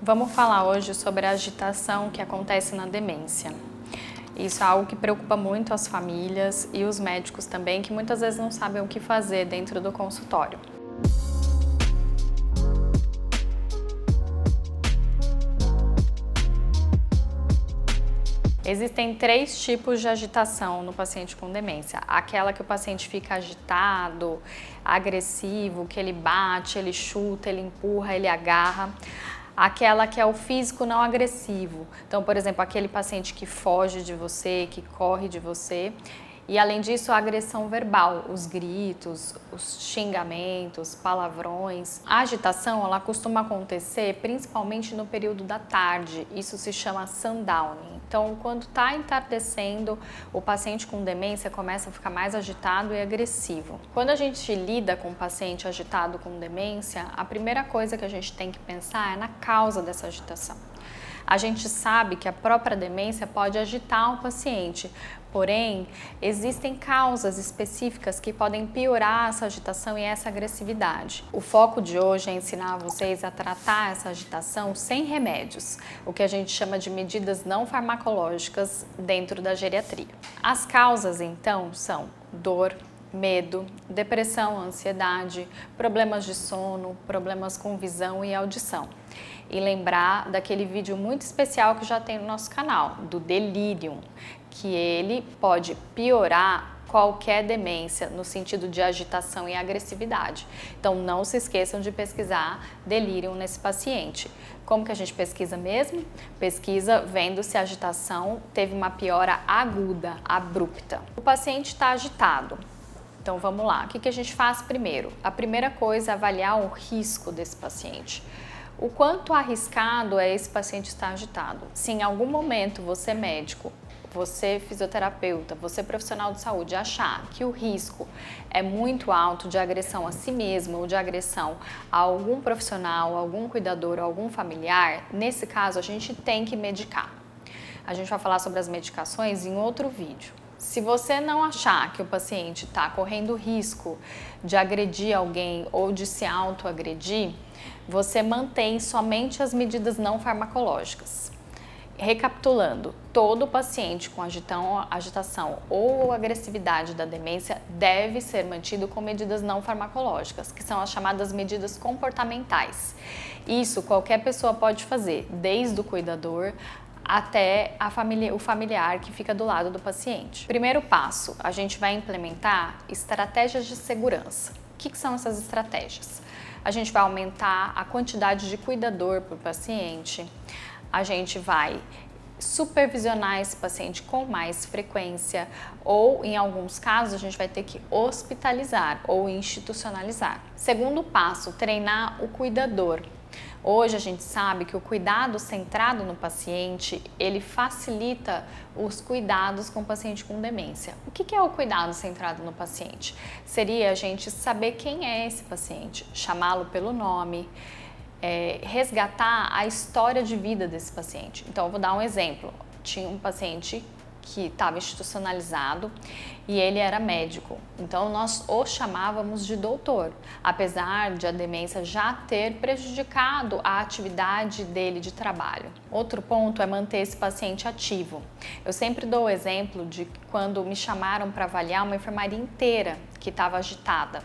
Vamos falar hoje sobre a agitação que acontece na demência. Isso é algo que preocupa muito as famílias e os médicos também, que muitas vezes não sabem o que fazer dentro do consultório. Existem 3 tipos de agitação no paciente com demência. Aquela que o paciente fica agitado, agressivo, que ele bate, ele chuta, ele empurra, ele agarra. Aquela que é o físico não agressivo. Então, por exemplo, aquele paciente que foge de você, que corre de você. E além disso, a agressão verbal, os gritos, os xingamentos, palavrões. A agitação, ela costuma acontecer principalmente no período da tarde. Isso se chama sundowning. Então, quando está entardecendo, o paciente com demência começa a ficar mais agitado e agressivo. Quando a gente lida com um paciente agitado com demência, a primeira coisa que a gente tem que pensar é na causa dessa agitação. A gente sabe que a própria demência pode agitar o paciente, porém, existem causas específicas que podem piorar essa agitação e essa agressividade. O foco de hoje é ensinar vocês a tratar essa agitação sem remédios, o que a gente chama de medidas não farmacológicas dentro da geriatria. As causas, então, são dor, medo, depressão, ansiedade, problemas de sono, problemas com visão e audição. E lembrar daquele vídeo muito especial que já tem no nosso canal, do delírio, que ele pode piorar qualquer demência no sentido de agitação e agressividade. Então não se esqueçam de pesquisar delírio nesse paciente. Como que a gente pesquisa mesmo? Pesquisa vendo se a agitação teve uma piora aguda, abrupta. O paciente está agitado. Então vamos lá, o que a gente faz primeiro? A primeira coisa é avaliar o risco desse paciente. O quanto arriscado é esse paciente estar agitado? Se em algum momento você médico, você fisioterapeuta, você profissional de saúde achar que o risco é muito alto de agressão a si mesmo ou de agressão a algum profissional, algum cuidador, algum familiar, nesse caso a gente tem que medicar. A gente vai falar sobre as medicações em outro vídeo. Se você não achar que o paciente está correndo risco de agredir alguém ou de se autoagredir, você mantém somente as medidas não farmacológicas. Recapitulando, todo paciente com agitação ou agressividade da demência deve ser mantido com medidas não farmacológicas, que são as chamadas medidas comportamentais. Isso qualquer pessoa pode fazer, desde o cuidador até o familiar que fica do lado do paciente. Primeiro passo, a gente vai implementar estratégias de segurança. O que são essas estratégias? A gente vai aumentar a quantidade de cuidador por paciente, a gente vai supervisionar esse paciente com mais frequência ou, em alguns casos, a gente vai ter que hospitalizar ou institucionalizar. Segundo passo, treinar o cuidador. Hoje a gente sabe que o cuidado centrado no paciente, ele facilita os cuidados com o paciente com demência. O que é o cuidado centrado no paciente? Seria a gente saber quem é esse paciente, chamá-lo pelo nome, resgatar a história de vida desse paciente. Então, eu vou dar um exemplo. Tinha um paciente que estava institucionalizado e ele era médico, então nós o chamávamos de doutor, apesar de a demência já ter prejudicado a atividade dele de trabalho. Outro ponto é manter esse paciente ativo. Eu sempre dou o exemplo de quando me chamaram para avaliar uma enfermaria inteira que estava agitada,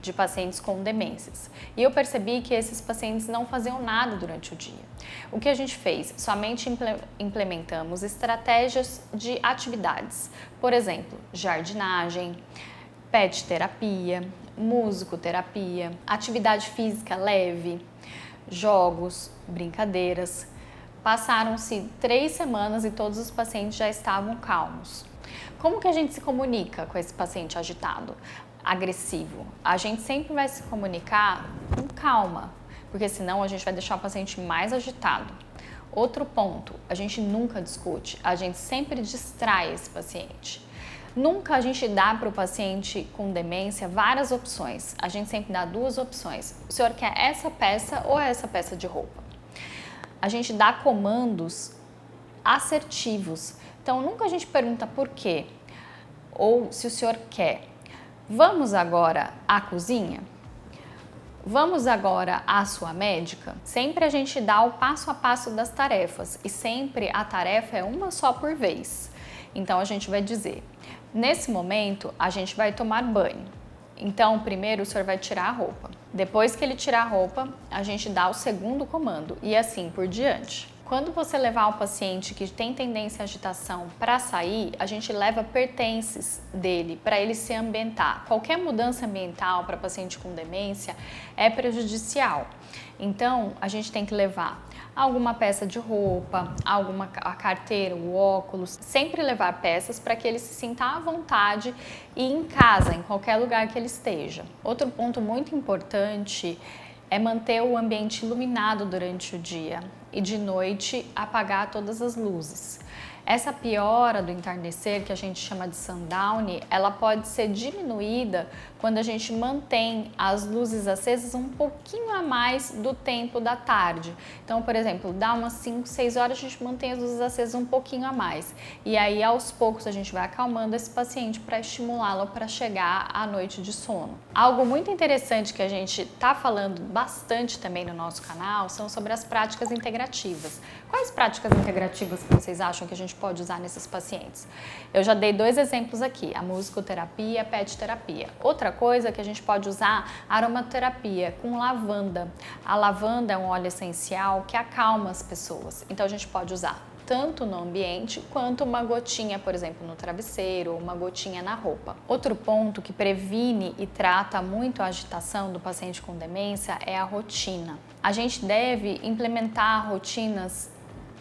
de pacientes com demências. E eu percebi que esses pacientes não faziam nada durante o dia. O que a gente fez? Somente implementamos estratégias de atividades. Por exemplo, jardinagem, pet terapia, musicoterapia, atividade física leve, jogos, brincadeiras. Passaram-se 3 semanas e todos os pacientes já estavam calmos. Como que a gente se comunica com esse paciente agitado, agressivo? A gente sempre vai se comunicar com calma, porque senão a gente vai deixar o paciente mais agitado. Outro ponto, a gente nunca discute, a gente sempre distrai esse paciente. Nunca a gente dá para o paciente com demência várias opções, a gente sempre dá 2 opções. O senhor quer essa peça ou essa peça de roupa? A gente dá comandos assertivos. Então, nunca a gente pergunta por quê ou se o senhor quer. Vamos agora à cozinha? Vamos agora à sua médica? Sempre a gente dá o passo a passo das tarefas e sempre a tarefa é uma só por vez. Então a gente vai dizer, nesse momento a gente vai tomar banho. Então primeiro o senhor vai tirar a roupa. Depois que ele tirar a roupa, a gente dá o segundo comando e assim por diante. Quando você levar o paciente que tem tendência à agitação para sair, a gente leva pertences dele para ele se ambientar. Qualquer mudança ambiental para paciente com demência é prejudicial. Então, a gente tem que levar alguma peça de roupa, a carteira, o óculos, sempre levar peças para que ele se sinta à vontade e em casa, em qualquer lugar que ele esteja. Outro ponto muito importante é manter o ambiente iluminado durante o dia e de noite apagar todas as luzes. Essa piora do entardecer, que a gente chama de sundown, ela pode ser diminuída quando a gente mantém as luzes acesas um pouquinho a mais do tempo da tarde. Então, por exemplo, dá umas 5, 6 horas, a gente mantém as luzes acesas um pouquinho a mais. E aí, aos poucos, a gente vai acalmando esse paciente para estimulá-lo para chegar à noite de sono. Algo muito interessante que a gente está falando bastante também no nosso canal são sobre as práticas integrativas. Quais práticas integrativas que vocês acham que a gente pode usar nesses pacientes? Eu já dei 2 exemplos aqui, a musicoterapia e a pet terapia. Outra coisa que a gente pode usar, aromaterapia com lavanda. A lavanda é um óleo essencial que acalma as pessoas, então a gente pode usar tanto no ambiente quanto uma gotinha, por exemplo, no travesseiro ou uma gotinha na roupa. Outro ponto que previne e trata muito a agitação do paciente com demência é a rotina. A gente deve implementar rotinas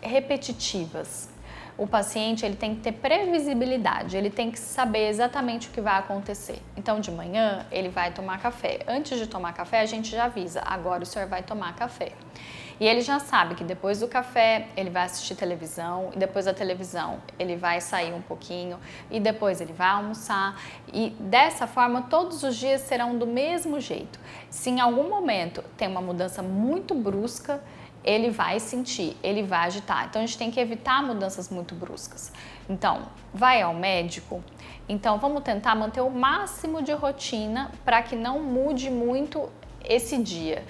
repetitivas. O paciente ele tem que ter previsibilidade, ele tem que saber exatamente o que vai acontecer. Então, de manhã, ele vai tomar café. Antes de tomar café, a gente já avisa, agora o senhor vai tomar café. E ele já sabe que depois do café, ele vai assistir televisão, e depois da televisão, ele vai sair um pouquinho, e depois ele vai almoçar. E dessa forma, todos os dias serão do mesmo jeito. Se em algum momento tem uma mudança muito brusca, ele vai sentir, ele vai agitar. Então, a gente tem que evitar mudanças muito bruscas. Então, vai ao médico. Então, vamos tentar manter o máximo de rotina para que não mude muito esse dia.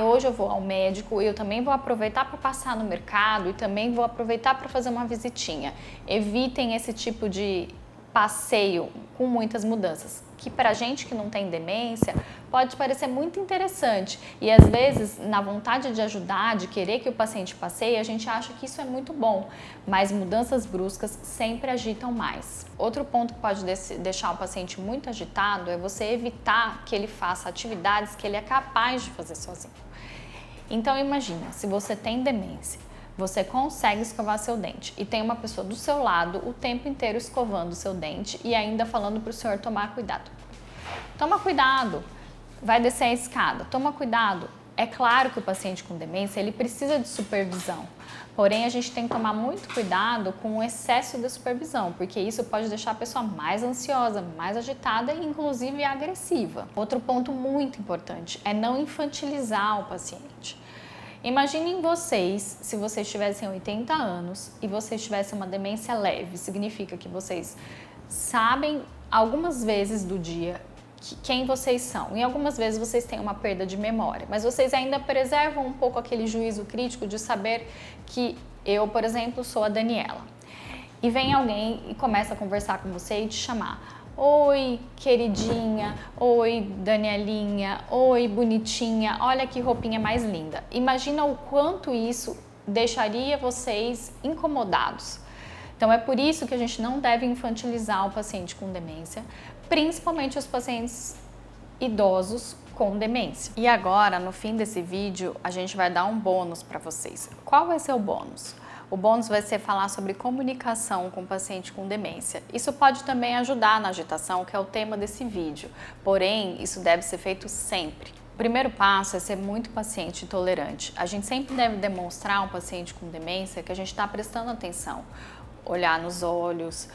Hoje eu vou ao médico e eu também vou aproveitar para passar no mercado e também vou aproveitar para fazer uma visitinha. Evitem esse tipo de passeio com muitas mudanças, que pra gente que não tem demência pode parecer muito interessante e às vezes na vontade de ajudar, de querer que o paciente passeie, a gente acha que isso é muito bom, mas mudanças bruscas sempre agitam mais. Outro ponto que pode deixar o paciente muito agitado é você evitar que ele faça atividades que ele é capaz de fazer sozinho. Então imagina, se você tem demência, você consegue escovar seu dente e tem uma pessoa do seu lado o tempo inteiro escovando o seu dente e ainda falando para o senhor tomar cuidado. Toma cuidado, vai descer a escada, toma cuidado. É claro que o paciente com demência ele precisa de supervisão, porém a gente tem que tomar muito cuidado com o excesso de supervisão, porque isso pode deixar a pessoa mais ansiosa, mais agitada e inclusive agressiva. Outro ponto muito importante é não infantilizar o paciente. Imaginem vocês, se vocês tivessem 80 anos e vocês tivessem uma demência leve, significa que vocês sabem algumas vezes do dia quem vocês são e algumas vezes vocês têm uma perda de memória, mas vocês ainda preservam um pouco aquele juízo crítico de saber que eu, por exemplo, sou a Daniela. E vem alguém e começa a conversar com você e te chamar. Oi, queridinha, oi, Danielinha, oi, bonitinha, olha que roupinha mais linda. Imagina o quanto isso deixaria vocês incomodados. Então é por isso que a gente não deve infantilizar o paciente com demência, principalmente os pacientes idosos com demência. E agora, no fim desse vídeo, a gente vai dar um bônus para vocês. Qual vai ser o bônus? O bônus vai ser falar sobre comunicação com o paciente com demência. Isso pode também ajudar na agitação, que é o tema desse vídeo. Porém, isso deve ser feito sempre. O primeiro passo é ser muito paciente e tolerante. A gente sempre deve demonstrar ao paciente com demência que a gente está prestando atenção. Olhar nos olhos,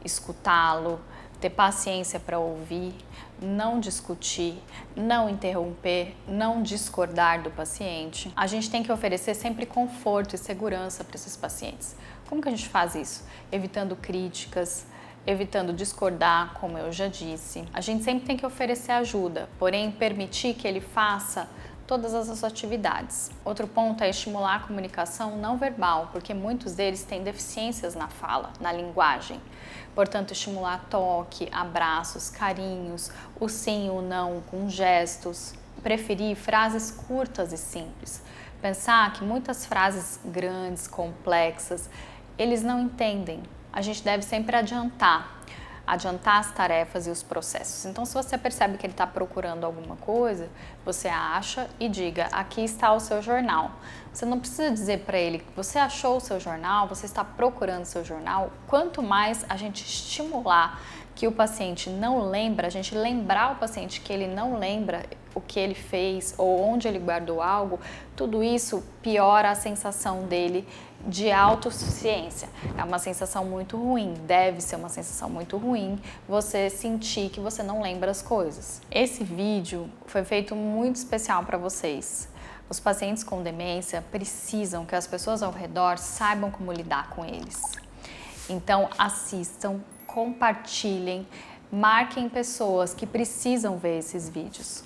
escutá-lo, ter paciência para ouvir, não discutir, não interromper, não discordar do paciente. A gente tem que oferecer sempre conforto e segurança para esses pacientes. Como que a gente faz isso? Evitando críticas, evitando discordar, como eu já disse. A gente sempre tem que oferecer ajuda, porém permitir que ele faça todas as atividades. Outro ponto é estimular a comunicação não verbal, porque muitos deles têm deficiências na fala, na linguagem. Portanto, estimular toque, abraços, carinhos, o sim e o não com gestos. Preferir frases curtas e simples. Pensar que muitas frases grandes, complexas, eles não entendem. A gente deve sempre adiantar as tarefas e os processos. Então, se você percebe que ele está procurando alguma coisa, você acha e diga: aqui está o seu jornal. Você não precisa dizer para ele que você achou o seu jornal, você está procurando o seu jornal. Quanto mais a gente estimular que o paciente não lembra, a gente lembrar o paciente que ele não lembra o que ele fez ou onde ele guardou algo, tudo isso piora a sensação dele de autossuficiência. É uma sensação muito ruim, deve ser uma sensação muito ruim você sentir que você não lembra as coisas. Esse vídeo foi feito muito especial para vocês. Os pacientes com demência precisam que as pessoas ao redor saibam como lidar com eles. Então assistam, compartilhem, marquem pessoas que precisam ver esses vídeos.